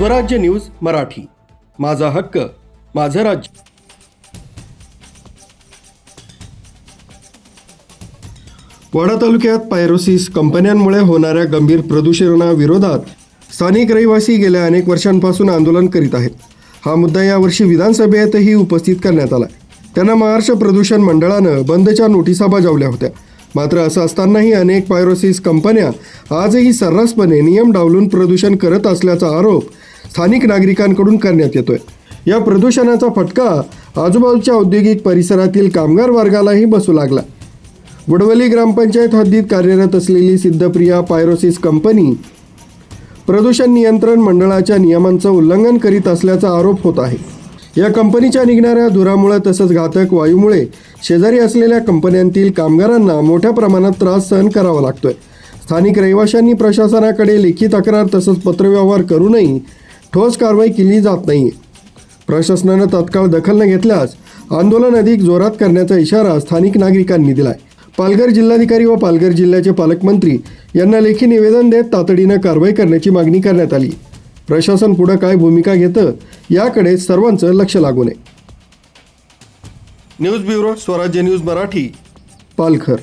स्वराज्य न्यूज मराठी, माझा हक्क माझं राज्य. वाडा तालुक्यात पायरोसिस कंपन्यांमुळे होणाऱ्या गंभीर प्रदूषणाविरोधात स्थानिक रहिवासी गेल्या अनेक वर्षांपासून आंदोलन करीत आहेत. हा मुद्दा यावर्षी विधानसभेतही उपस्थित करण्यात आला. त्यांना महाराष्ट्र प्रदूषण मंडळानं बंदच्या नोटिसा बजावल्या होत्या. मात्र असं असतानाही अनेक पायरोसिस कंपन्या आजही सर्रासपणे नियम डावलून प्रदूषण करत असल्याचा आरोप स्थानिक नागरिकांकडून करण्यात येतोय. या प्रदूषणाचा फटका आजूबाजूच्या औद्योगिक परिसरातील कामगार वर्गालाही बसू लागला. वडवली ग्रामपंचायत हद्दीत कार्यरत असलेली सिद्धप्रिया पायरोसिस कंपनी प्रदूषण नियंत्रण मंडळाच्या नियमांचं उल्लंघन करीत असल्याचा आरोप होत आहे. या कंपनीच्या निघणाऱ्या धुरामुळे तसंच घातक वायूमुळे शेजारी असलेल्या कंपन्यांतील कामगारांना मोठ्या प्रमाणात त्रास सहन करावा लागतोय. स्थानिक रहिवाशांनी प्रशासनाकडे लेखी तक्रार तसंच पत्रव्यवहार करूनही ठोस कारवाई केली जात नाही. प्रशासनानं तात्काळ दखल न घेतल्यास आंदोलन अधिक जोरात करण्याचा इशारा स्थानिक नागरिकांनी दिलाय. पालघर जिल्हाधिकारी व पालघर जिल्ह्याचे पालकमंत्री यांना लेखी निवेदन देत तातडीनं कारवाई करण्याची मागणी करण्यात आली. प्रशासन पुढे काय भूमिका घेतं याकडे सर्वांचं लक्ष लागू नये. न्यूज ब्युरो, स्वराज्य न्यूज मराठी, पालघर.